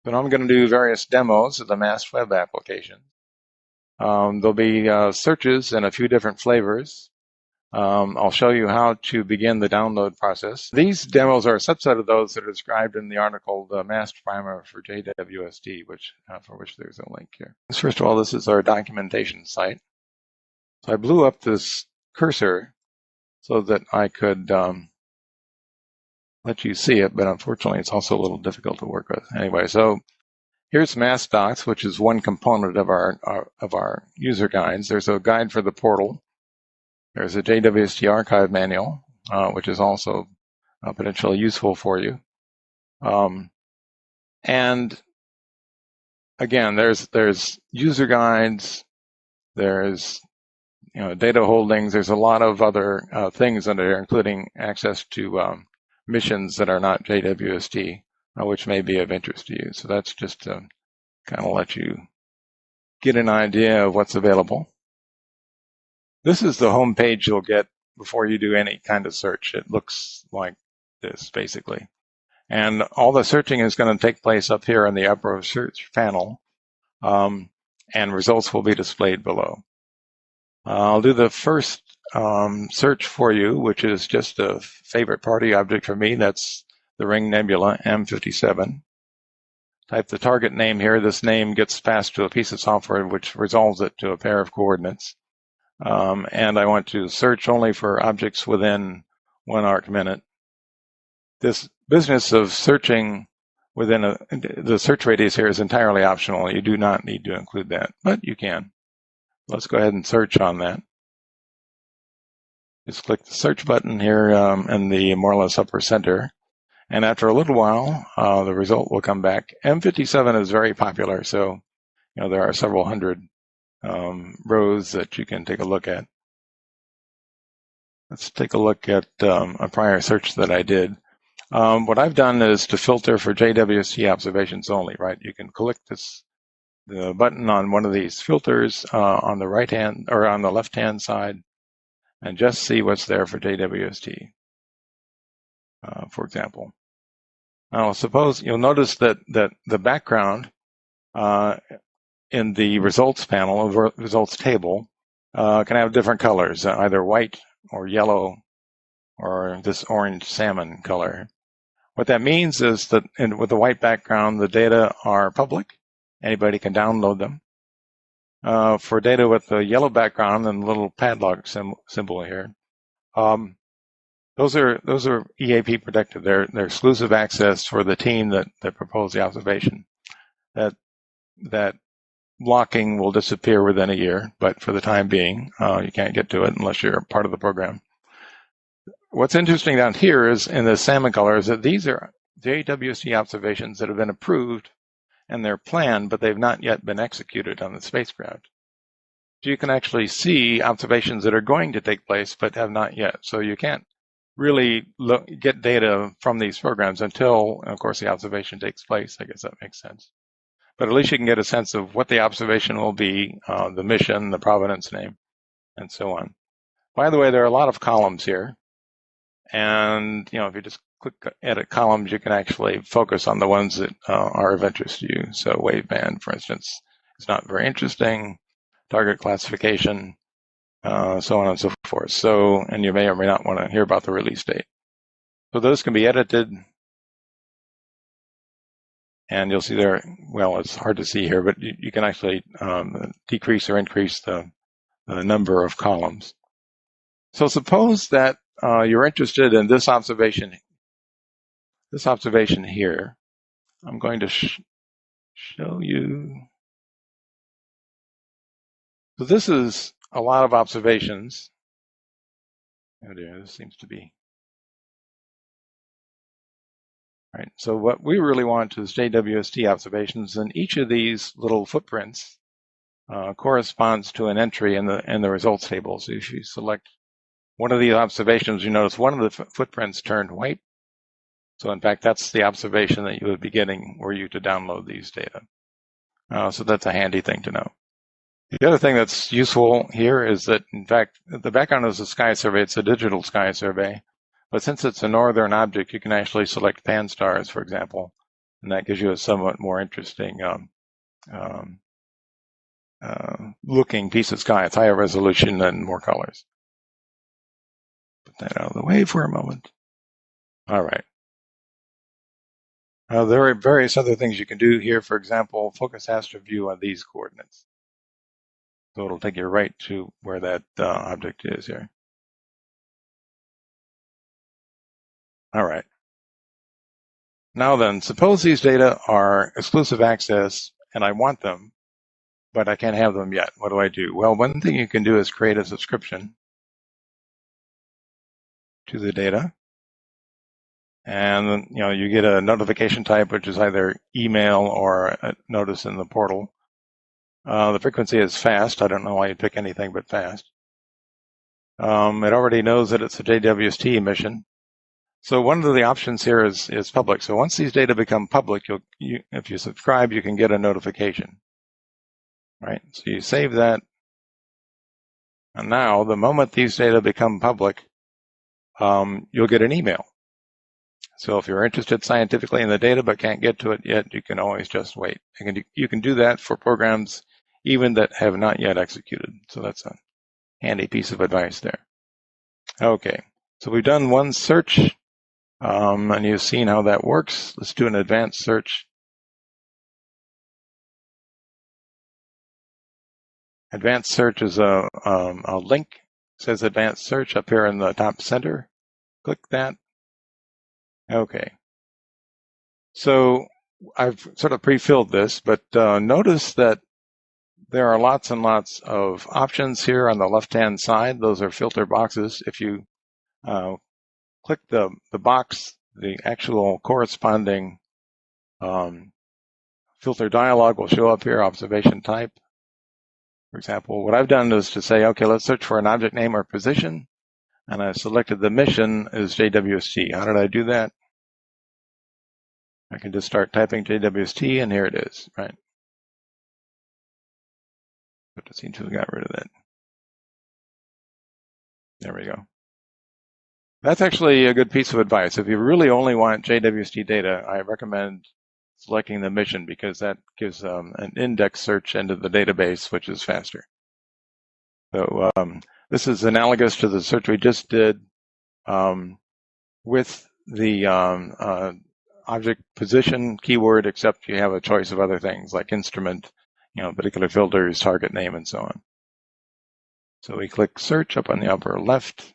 But I'm going to do various demos of the MAST web application. There'll be searches in a few different flavors. I'll show you how to begin the download process. These demos are a subset of those that are described in the article, the MAST primer for JWST, for which there's a link here. First of all, this is our documentation site. So I blew up this cursor so that I could let you see it, but unfortunately it's also a little difficult to work with. Anyway, so here's MAST Docs, which is one component of our user guides. There's a guide for the portal. There's a JWST archive manual, which is also potentially useful for you. And again, there's user guides, there's data holdings, there's a lot of other things in there, including access to missions that are not JWST, which may be of interest to you. So that's just to kind of let you get an idea of what's available. This is the home page you'll get before you do any kind of search. It looks like this, basically. And all the searching is going to take place up here in the upper search panel, and results will be displayed below. I'll do the first search for you, which is just a favorite party object for me. That's the Ring Nebula M57. Type the target name here. This name gets passed to a piece of software which resolves it to a pair of coordinates. And I want to search only for objects within 1 arc minute. This business of searching within the search radius here is entirely optional. You do not need to include that, but you can. Let's go ahead and search on that. Just click the search button here in the more or less upper center. And after a little while, the result will come back. M57 is very popular, so there are several hundred rows that you can take a look at. Let's take a look at a prior search that I did. What I've done is to filter for JWST observations only, right? You can click the button on one of these filters on the right hand or on the left hand side and just see what's there for JWST, for example. Now, suppose you'll notice that the background in the results panel, results table, can have different colors, either white or yellow or this orange salmon color. What that means is that with the white background, the data are public. Anybody can download them. For data with the yellow background and the little padlock symbol here, those are EAP protected. They're exclusive access for the team that proposed the observation. That blocking will disappear within a year, but for the time being, you can't get to it unless you're part of the program. What's interesting down here is in the salmon color is that these are JWST observations that have been approved and they're planned, but they've not yet been executed on the spacecraft. So you can actually see observations that are going to take place, but have not yet. So you can't really get data from these programs until, of course, the observation takes place. I guess that makes sense. But at least you can get a sense of what the observation will be, the mission, the provenance name, and so on. By the way, there are a lot of columns here. And, if you just click edit columns, you can actually focus on the ones that are of interest to you. So waveband, for instance, is not very interesting. Target classification, so on and so forth. So, and you may or may not want to hear about the release date. So those can be edited. And you'll see there, well, it's hard to see here, but you can actually decrease or increase the number of columns. So suppose that you're interested in this observation here. I'm going to show you. So this is a lot of observations. Oh dear, this seems to be. Right. So what we really want is JWST observations, and each of these little footprints corresponds to an entry in the results table. So if you select one of the observations, you notice one of the footprints turned white. So in fact, that's the observation that you would be getting were you to download these data. So that's a handy thing to know. The other thing that's useful here is that, in fact, the background is a sky survey. It's a digital sky survey. But since it's a northern object, you can actually select pan stars, for example, And that gives you a somewhat more interesting looking piece of sky. It's higher resolution and more colors. Put that out of the way for a moment. All right. There are various other things you can do here. For example, focus astro view on these coordinates. So it'll take you right to where that object is here. All right. Now then, suppose these data are exclusive access and I want them, but I can't have them yet. What do I do? Well, one thing you can do is create a subscription to the data. And you get a notification type, which is either email or a notice in the portal. The frequency is fast. I don't know why you'd pick anything but fast. It already knows that it's a JWST emission. So one of the options here is public. So once these data become public, if you subscribe, you can get a notification. Right? So you save that. And now, the moment these data become public, you'll get an email. So if you're interested scientifically in the data but can't get to it yet, you can always just wait. You can do that for programs even that have not yet executed. So that's a handy piece of advice there. Okay, so we've done one search, and you've seen how that works. Let's do an advanced search. Advanced search is a link. It says advanced search up here in the top center. Click that. Okay. So I've sort of pre-filled this, but notice that there are lots and lots of options here on the left-hand side. Those are filter boxes. If you click the box, the actual corresponding filter dialog will show up here, observation type. For example, what I've done is to say, okay, let's search for an object name or position. And I've selected the mission as JWST. How did I do that? I can just start typing JWST, and here it is, right? But it seems to have got rid of that. There we go. That's actually a good piece of advice. If you really only want JWST data, I recommend selecting the mission because that gives an index search into the database, which is faster. So this is analogous to the search we just did with the object position keyword, except you have a choice of other things like instrument, particular filters, target name, and so on. So we click search up on the upper left.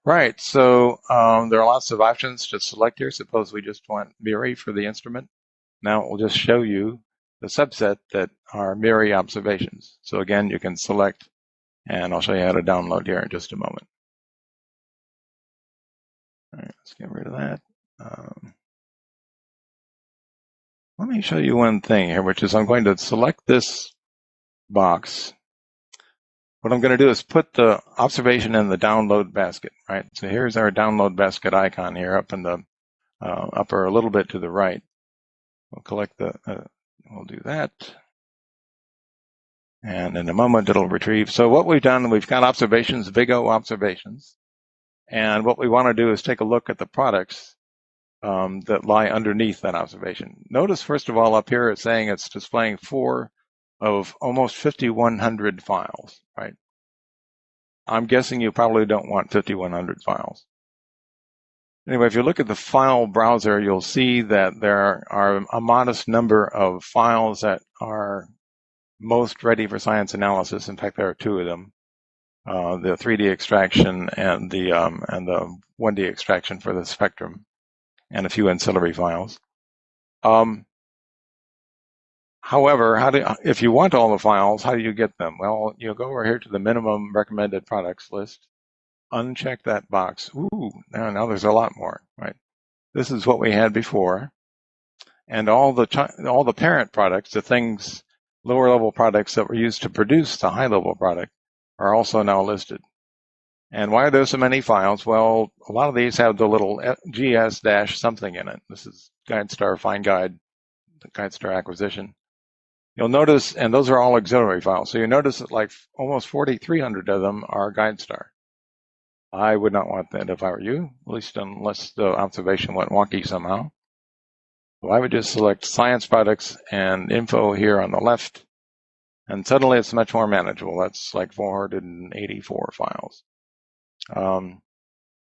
Right, so there are lots of options to select here. Suppose we just want MIRI for the instrument. Now it will just show you the subset that are MIRI observations. So again, you can select, and I'll show you how to download here in just a moment. All right, let's get rid of that. Let me show you one thing here, which is I'm going to select this box. What I'm going to do is put the observation in the download basket, right? So here's our download basket icon here up in the upper a little bit to the right. We'll collect we'll do that. And in a moment it'll retrieve. So what we've done, we've got observations, big O observations. And what we want to do is take a look at the products that lie underneath that observation. Notice, first of all, up here it's saying it's displaying 4 of almost 5,100 files, right? I'm guessing you probably don't want 5,100 files. Anyway, if you look at the file browser, you'll see that there are a modest number of files that are most ready for science analysis. In fact, there are 2 of them. The 3D extraction and the 1D extraction for the spectrum, and a few ancillary files. However, if you want all the files, how do you get them? Well, you go over here to the minimum recommended products list, uncheck that box. Ooh, now there's a lot more, right? This is what we had before. And all the parent products, the things, lower level products that were used to produce the high level product, are also now listed. And why are there so many files? Well, a lot of these have the little GS-something in it. This is GuideStar Fine Guide, the GuideStar acquisition. You'll notice, and those are all auxiliary files. So you notice that like almost 4,300 of them are GuideStar. I would not want that if I were you, at least unless the observation went wonky somehow. So I would just select science products and info here on the left, and suddenly it's much more manageable. That's like 484 files.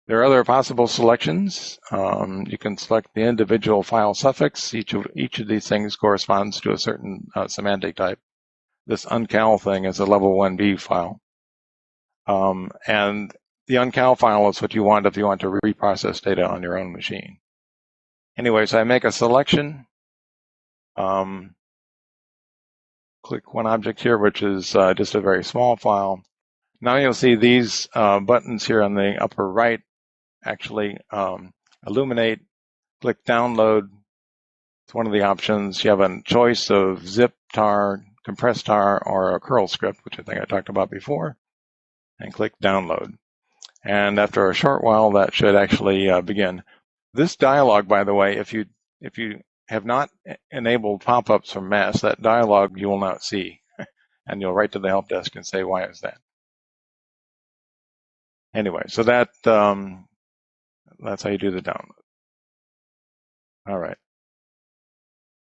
There are other possible selections. You can select the individual file suffix. Each of these things corresponds to a certain semantic type. This uncal thing is a level 1B file. And the uncal file is what you want if you want to reprocess data on your own machine. Anyway, so I make a selection. Click one object here, which is just a very small file. Now you'll see these buttons here on the upper right actually illuminate. Click download. It's one of the options. You have a choice of zip, tar, compressed tar, or a curl script, which I think I talked about before, and click download. And after a short while, that should actually begin. This dialog, by the way, if you have not enabled pop-ups from MAST, that dialog you will not see. And you'll write to the help desk and say, why is that? Anyway, so that's how you do the download. All right.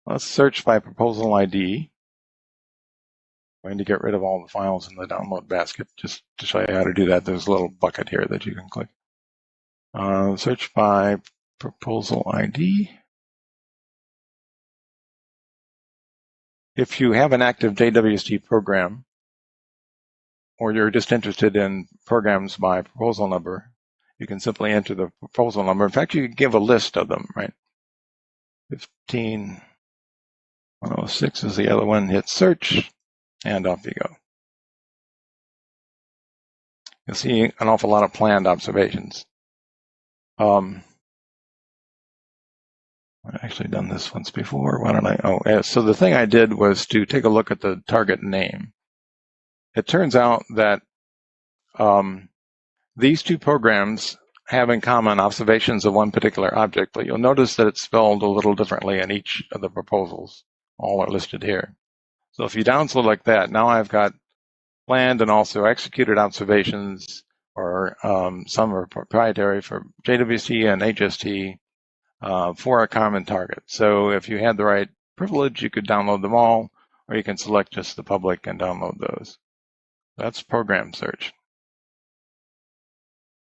Let's search by proposal ID. I'm going to get rid of all the files in the download basket just to show you how to do that. There's a little bucket here that you can click. Search by proposal ID. If you have an active JWST program, or you're just interested in programs by proposal number, you can simply enter the proposal number. In fact, you can give a list of them, right? 15106 is the other one. Hit search, and off you go. You'll see an awful lot of planned observations. I've actually done this once before. Why don't I? Oh, so the thing I did was to take a look at the target name. It turns out that these two programs have in common observations of one particular object, but you'll notice that it's spelled a little differently in each of the proposals. All are listed here. So if you downselect like that, now I've got planned and also executed observations, or some are proprietary for JWST and HST for a common target. So if you had the right privilege, you could download them all, or you can select just the public and download those. That's program search.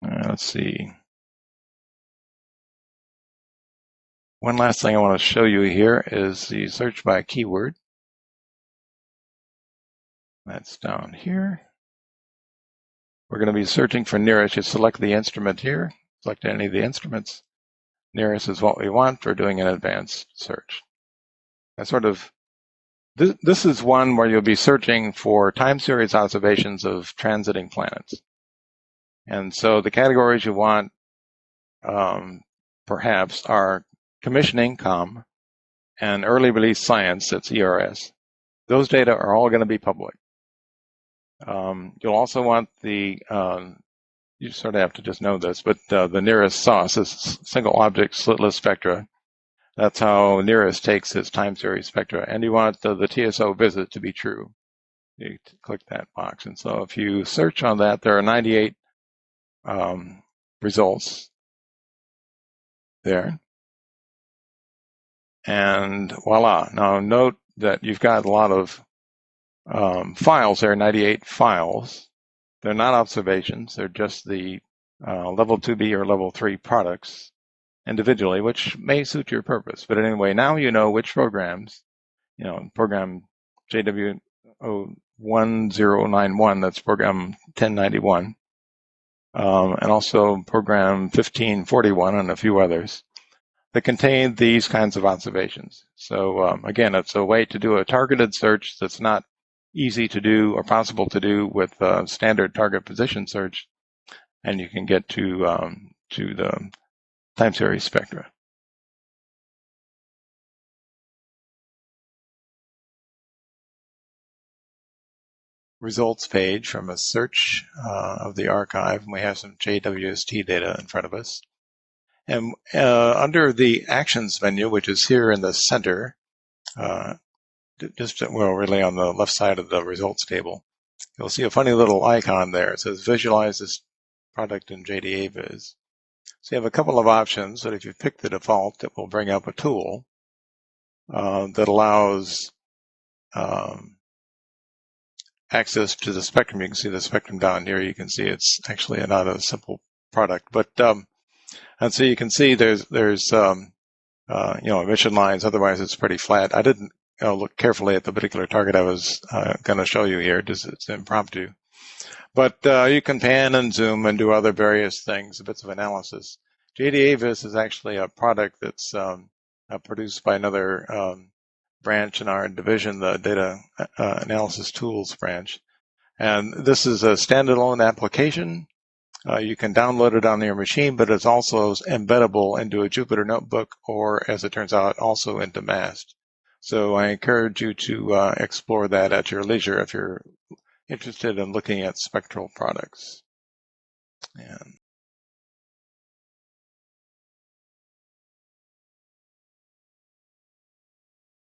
Let's see. One last thing I want to show you here is the search by keyword. That's down here. We're going to be searching for nearest. You select the instrument here, select any of the instruments. Nearest is what we want for doing an advanced search. This is one where you'll be searching for time series observations of transiting planets. And so the categories you want perhaps are commissioning, COM, and early release science, that's ERS. Those data are all going to be public. You'll also want the, you sort of have to just know this, but the nearest SOS is single object slitless spectra. That's how nearest takes its time series spectra. And you want the TSO visit to be true. You click that box. And so if you search on that, there are 98 results there. And voila. Now note that you've got a lot of files there, 98 files. They're not observations. They're just the level 2B or level 3 products individually, which may suit your purpose. But anyway, now you know which programs, program JW1091, that's program 1091, and also program 1541 and a few others that contain these kinds of observations. So again, it's a way to do a targeted search that's not easy to do or possible to do with standard target position search, and you can get to the time series spectra. Results page from a search of the archive, and we have some JWST data in front of us. And under the actions menu, which is here in the center, really on the left side of the results table, you'll see a funny little icon there. It says visualize this product in JDA-Viz. So you have a couple of options, but if you pick the default, it will bring up a tool. that allows access to the spectrum. You can see the spectrum down here. You can see it's actually not a simple product, but and so you can see there's emission lines. Otherwise, it's pretty flat. I didn't look carefully at the particular target I was going to show you here. It's impromptu. But you can pan and zoom and do other various things, bits of analysis. JDAvis is actually a product that's produced by another branch in our division, the Data Analysis Tools branch. And this is a standalone application. You can download it on your machine, but it's also embeddable into a Jupyter notebook, or as it turns out, also into MAST. So I encourage you to explore that at your leisure if you're interested in looking at spectral products. And